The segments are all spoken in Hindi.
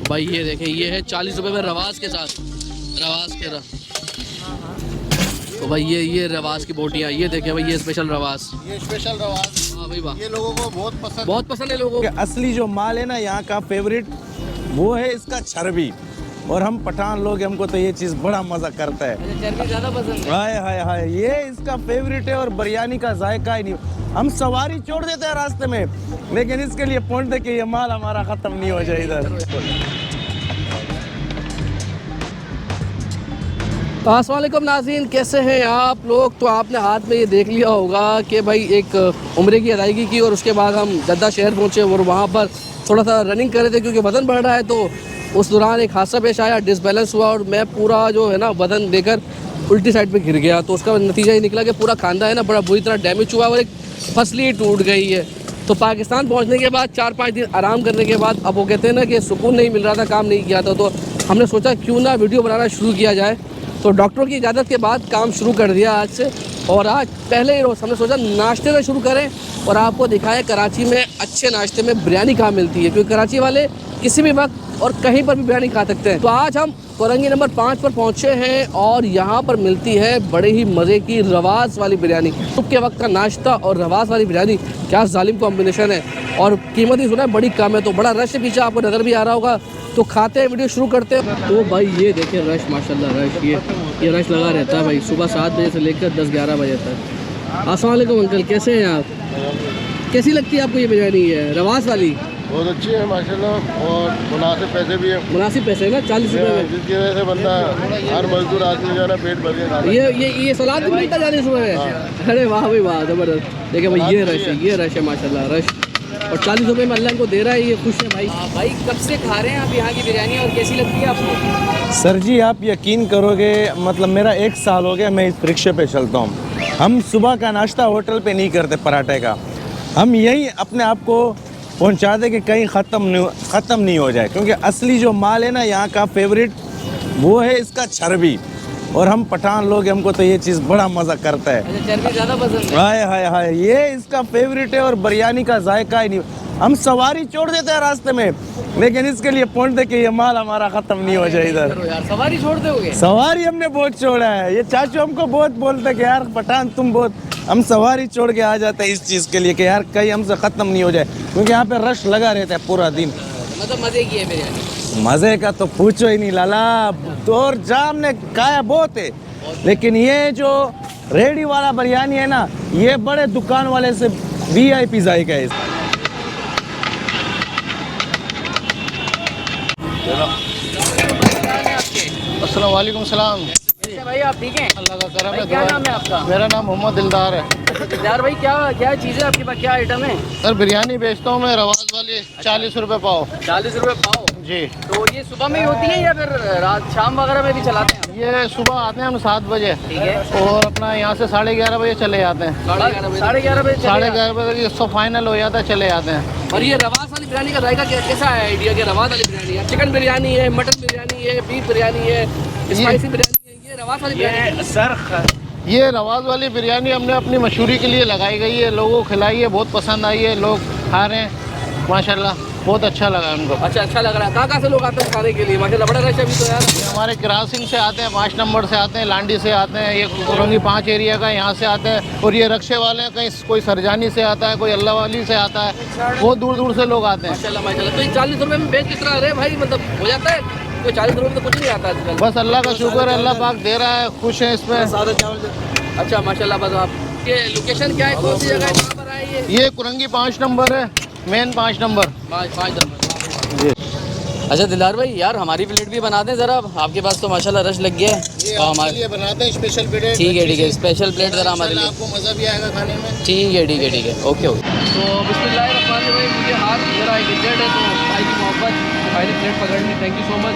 भाई ये देखें, ये है 40 रुपए में रवास के साथ, रवास के तो भाई ये रवास की बोटियाँ, ये देखें भाई, ये स्पेशल रवास, ये स्पेशल रवास। हाँ भाई वाह, ये लोगों को बहुत पसंद है लोगों को। असली जो माल है ना यहाँ का फेवरेट, वो है इसका चर्बी। और हम पठान लोग, हमको तो ये चीज़ बड़ा मज़ा करता है। चर्बी ज़्यादा पसंद है। हाय हाय हाय, ये इसका फेवरेट है और बिरयानी का जायका ही नहीं। हम सवारी छोड़ देते हैं रास्ते में, लेकिन इसके लिए पहुंचते है कि ये माल हमारा ख़त्म नहीं हो जाए इधर। अस्सलाम वालेकुम नाज़रीन, कैसे हैं आप लोग। तो आपने हाथ में ये देख लिया होगा कि भाई एक उम्रे की अदायगी की और उसके बाद हम जद्दा शहर पहुँचे और वहाँ पर थोड़ा सा रनिंग कर रहे थे क्योंकि वज़न बढ़ रहा है। तो उस दौरान एक हादसा पेश आया, डिसबैलेंस हुआ और मैं पूरा जो है ना वज़न देकर उल्टी साइड पे गिर गया। तो उसका नतीजा ये निकला कि पूरा खानदान है ना बड़ा बुरी तरह डैमेज हुआ और एक फसली टूट गई है। तो पाकिस्तान पहुंचने के बाद 4-5 दिन आराम करने के बाद अब वो कहते हैं ना कि सुकून नहीं मिल रहा था, काम नहीं किया था। तो हमने सोचा क्यों ना वीडियो बनाना शुरू किया जाए। तो डॉक्टरों की इजाज़त के बाद काम शुरू कर दिया आज से। और आज पहले ही रोज़ हमने सोचा नाश्ते से शुरू करें और आपको दिखाएं कराची में अच्छे नाश्ते में बिरयानी कहाँ मिलती है, क्योंकि कराची वाले किसी भी वक्त और कहीं पर भी बिरयानी खा सकते हैं। तो आज हम कोरंगी नंबर 5 पर पहुंचे हैं और यहाँ पर मिलती है बड़े ही मज़े की रवास वाली बिरयानी। सुबह के वक्त का नाश्ता और रवास वाली बिरयानी, क्या जालिम कॉम्बिनेशन है। और कीमत ही सुना है बड़ी कम है। तो बड़ा रश है पीछे, आपको नज़र भी आ रहा होगा। तो खाते हैं, वीडियो शुरू करते हैं। तो भाई ये देखें रश, माशाल्लाह रश, ये रश लगा रहता है भाई सुबह 7 बजे से लेकर 10-11 बजे तक। अस्सलाम वालेकुम अंकल, कैसे हैं आप? कैसी लगती है आपको ये बिरयानी है रवास वाली? बहुत अच्छी है माशाल्लाह, और मुनासिब पैसे भी है। मुनासिब पैसे है ना, 40 रुपये में, जिसकी वजह से बंदा हर मजदूर आदमी जो है ना पेट भर के खाता है। ये सलाद भी मिलता जाने सुबह है। अरे वाह भाई वाह, ज़बरदस्त। देखिए भाई ये रश है माशाल्लाह, रश। और 40 रुपये में अल्लाह इनको दे रहा है, ये खुश है भाई। भाई कब से खा रहे हैं आप यहाँ की बिरयानी और कैसी लगती है आपको? सर जी आप यकीन करोगे, मतलब मेरा 1 साल हो गया मैं इस रिक्शे पे चलता हूँ। हम सुबह का नाश्ता होटल पे नहीं करते पराठे का, हम यही अपने आप को पहुँचा दे कि कहीं ख़त्म नहीं हो जाए। क्योंकि असली जो माल है ना यहाँ का फेवरेट, वो है इसका चर्बी। और हम पठान लोग, हमको तो ये चीज़ बड़ा मज़ा करता है। चर्बी ज़्यादा पसंद है। हाय हाय हाय, ये इसका फेवरेट है और बिरयानी का जायका ही नहीं। हम सवारी छोड़ देते हैं रास्ते में, लेकिन इसके लिए पहुंचते कि ये माल हमारा ख़त्म नहीं हो जाए इधर। यार सवारी छोड़ दोगे? सवारी हमने बहुत छोड़ा है। ये चाचू हमको बहुत बोलते हैं कि यार पठान तुम बहुत, हम सवारी छोड़ के आ जाते हैं इस चीज़ के लिए कि यार कहीं हमसे ख़त्म नहीं हो जाए, क्योंकि यहाँ पे रश लगा रहता है पूरा दिन। मतलब मज़े की है बिरयानी? मज़े का तो पूछो ही नहीं लाला, और जाम ने खाया बहुत है, लेकिन ये जो रेडी वाला बिरयानी है ना, ये बड़े दुकान वाले से VIP जायका है। अस्सलाम वालेकुम सलाम। भाई आप ठीक हैं? अल्लाह का करम है। क्या नाम है आपका? मेरा नाम मोहम्मद दिलदार है। दिलदार भाई, क्या चीज़ है आपके पास, क्या आइटम है? सर बिरयानी बेचता हूँ मैं, रवास वाली 40 रुपये पाव। 40 रुपये पाव जी। तो ये सुबह में ही होती है या फिर रात शाम वगैरह में भी चलाते हैं? ये सुबह आते हैं हम 7 बजे, ठीक है। और अपना यहाँ से 11:30 बजे चले जाते हैं। 11:30 बजे 11:30 बजे सब फाइनल हो जाता है, चले जाते हैं। और ये रवास वाली बिरयानी का जायका कैसा है आइडिया? कि रवास वाली बिरयानी है, चिकन बिरयानी है, मटन बिरयानी है, बीफ बिरयानी है, स्पाइसी बिरयानी है, ये रवास वाली बिरयानी सर ये रवास वाली बिरयानी हमने अपनी मशहूरी के लिए लगाई गई है, लोगों को खिलाई है, बहुत पसंद आई है, लोग खा रहे हैं माशाल्लाह, बहुत अच्छा लगा उनको। अच्छा लग रहा है। कहाँ से लोग आते हैं खाने के लिए? माशाल्लाह बड़ा रश है अभी तो यार। ये हमारे क्रॉसिंग से आते हैं, 5 नंबर से आते हैं, लांडी से आते हैं, ये कोरंगी 5 एरिया का यहाँ से आते हैं। और ये रक्शे वाले हैं, कहीं कोई सरजानी से आता है, कोई अल्लाह वाली से आता है, बहुत दूर दूर से लोग आते हैं। माशाल्लाह। तो ये 40 रुपये में बेच किस तरह रहे भाई, मतलब हो जाता है? तो 40 रुपये में तो कुछ नहीं आता आजकल। बस अल्लाह का शुक्र है, अल्लाह पाक दे रहा है, खुश हैं इसमें। अच्छा माशाल्लाह। बस आप ये लोकेशन क्या है, कौन सी जगह है, कहाँ पर है ये कुरंगी 5 नंबर है, मेन 5 नंबर। 5 नंबर। अच्छा दिलदार भाई, यार हमारी प्लेट भी बना दें ज़रा, आपके पास तो माशाल्लाह रश लग गया है। और हमारे लिए बनाते हैं स्पेशल प्लेट। ठीक है, स्पेशल प्लेट ज़रा हमारे लिए, आपको मज़ा भी आएगा खाने में। ठीक है, ओके। तो बिस्मिल्लाहिर्रहमानिर्रहीम, मुझे हाथ मेरा एक इंजर्ड है, तो भाई की मोहब्बत, भाई ने प्लेट पकड़ ली, थैंक यू सो मच।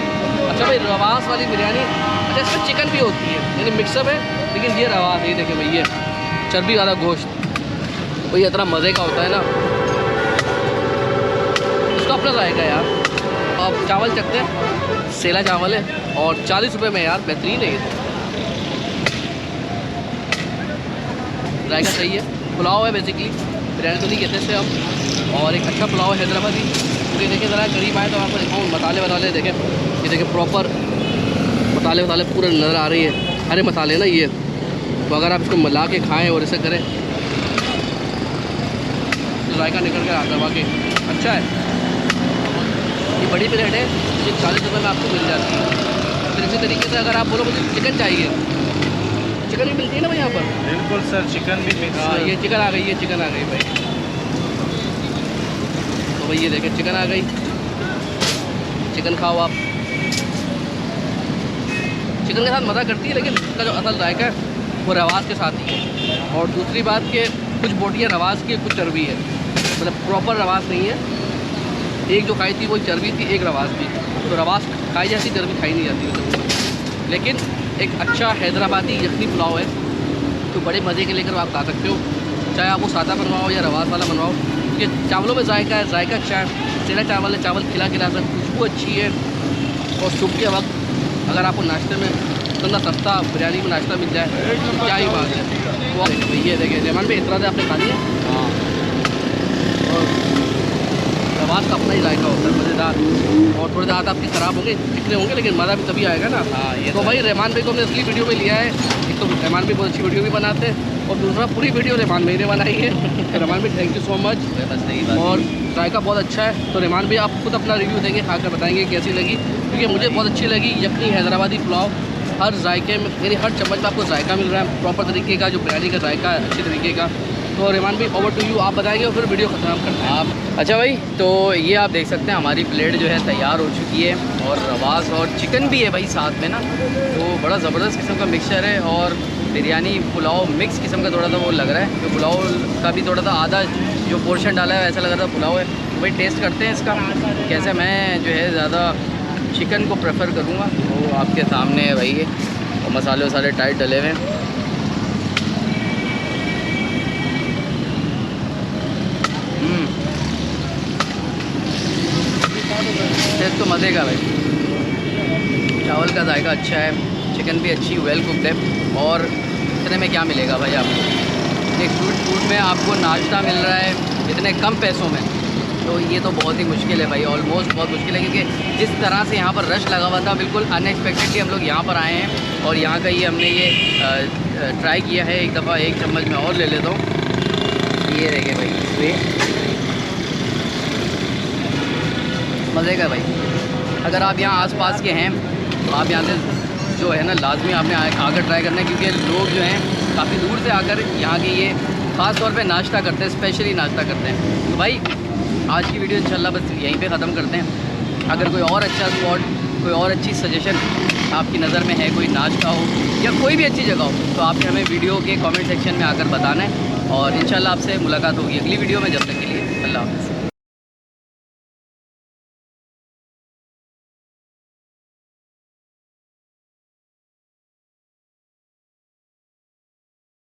अच्छा भाई रवास वाली बिरयानी, अच्छा इसमें चिकन भी होती है, यानी मिक्सअप है, लेकिन ये रवास है। ये देखें भाई, ये चर्बी वाला गोश्त भाई इतना मज़े का होता है ना, इसका अपना जायका यार। आप चावल चखते हैं, सेला चावल है और 40 रुपये में यार बेहतरीन है ये तो। जायका सही है, पुलाव है बेसिकली, बिरयानी तो नहीं कहते इसे हम। और एक अच्छा पुलाव हैदराबादी। तो ये देखें ज़रा करीब आए तो आपको दिखाऊँ मसाले देखें, ये देखें प्रॉपर मसाले पूरे नज़र आ रही है, हरे मसाले ना ये। तो अगर आप इसको मिला के खाएँ और इसे करें तो जायका निकल कर आता है, वाकई अच्छा है। ये बड़ी प्लेट है, ये 40 रुपये में आपको मिल जाती है। फिर इसी तरीके से अगर आप बोलो मुझे चिकन चाहिए, चिकन भी मिलती है ना भाई यहाँ पर? बिल्कुल सर, चिकन भी मिक्स। हाँ ये चिकन आ गई, ये चिकन आ गई भाई। तो भाई ये देखें चिकन आ गई, चिकन खाओ आप। चिकन के साथ मज़ा करती है, लेकिन इसका जो असल जायका है वो रवास के साथ ही है। और दूसरी बात कि कुछ बोटियाँ रवास की, कुछ चर्बी है, मतलब प्रॉपर रवास नहीं है। एक जो खाई थी वही चर्बी थी, एक रवास थी। तो रवास खाई जाती, चर्बी खाई नहीं जाती। लेकिन एक अच्छा हैदराबादी यखनी पुलाव है तो बड़े मज़े के लेकर आप खा सकते हो, चाहे आप वो सादा बनवाओ या रवास वाला बनवाओ, क्योंकि चावलों में जायका है, जायका अच्छा है। सेला चावल है, चावल खिला खिला कर खुशबू अच्छी है। और सुबह के वक्त अगर आपको नाश्ते में इतना सस्ता बिरयानी में नाश्ता मिल जाए तो क्या ही बात है। वो ये देखें रेमान भाई, इतना आपने खा लिया। हाँ, और रवास का अपना ही जायका होता है, मज़ेदार। और थोड़े ज़्यादा आपके ख़राब होंगे, चिकने होंगे, लेकिन मज़ा भी तभी आएगा ना। हाँ, ये तो भाई रहमान भाई को हमने असली वीडियो में लिया है। एक तो रहमान भाई बहुत अच्छी वीडियो भी बनाते हैं, और दूसरा पूरी वीडियो रहमान भाई ने बनाई है। रहमान भाई थैंक यू सो मच। और जायका बहुत अच्छा है। तो रहमान भाई आप खुद अपना रिव्यू देंगे, खाकर बताएंगे कैसी लगी, क्योंकि मुझे बहुत अच्छी लगी यखनी हैदराबादी पुलाव। हर जायके में यानी हर चम्मच में आपको जायका मिल रहा है प्रॉपर तरीके का, जो बिरयानी का जायका है अच्छी तरीके का। तो रहमान भाई ओवर टू यू, आप बताएंगे और फिर वीडियो ख़त्म करते हैं आप। अच्छा भाई, तो ये आप देख सकते हैं हमारी प्लेट जो है तैयार हो चुकी है, और रवास और चिकन भी है भाई साथ में ना। तो बड़ा ज़बरदस्त किस्म का मिक्सचर है, और बिरयानी पुलाव मिक्स किस्म का थोड़ा सा वो लग रहा है। तो पुलाव का भी थोड़ा सा आधा जो पोर्शन डाला है ऐसा लग रहा था पुलाव है। तो भाई टेस्ट करते हैं इसका कैसे। मैं जो है ज़्यादा चिकन को प्रेफर करूँगा। वो आपके सामने है भाई ये, और मसाले वसाले टाइट डले हुए हैं। टेस्ट तो मज़े का भाई, चावल का जायका अच्छा है, चिकन भी अच्छी वेल कुक्ड है। और इतने में क्या मिलेगा भाई आपको, एक फूड में आपको नाश्ता मिल रहा है इतने कम पैसों में। तो ये तो बहुत ही मुश्किल है भाई, ऑलमोस्ट बहुत मुश्किल है। क्योंकि जिस तरह से यहाँ पर रश लगा हुआ था, बिल्कुल अनएक्सपेक्टेडली हम लोग यहाँ पर आए हैं, और यहाँ का ये हमने ये ट्राई किया है। एक दफ़ा एक चम्मच में और ले लेता हूँ। ये देखिए भाई, ये मज़े का भाई। अगर आप यहाँ आसपास के हैं तो आप यहाँ से जो है ना लाजमी आपने आकर ट्राई करना है, क्योंकि लोग जो हैं काफ़ी दूर से आकर यहाँ के ये ख़ास तौर पे नाश्ता करते हैं, स्पेशली नाश्ता करते हैं। तो भाई आज की वीडियो इंशाल्लाह बस यहीं पे ख़त्म करते हैं। अगर कोई और अच्छा स्पॉट, कोई और अच्छी सजेशन आपकी नज़र में है, कोई नाश्ता हो या कोई भी अच्छी जगह हो, तो आपने हमें वीडियो के कमेंट सेक्शन में आकर बताना है। और इंशाल्लाह आपसे मुलाकात होगी अगली वीडियो में। जब तक के लिए अल्लाह हाफ़िज़।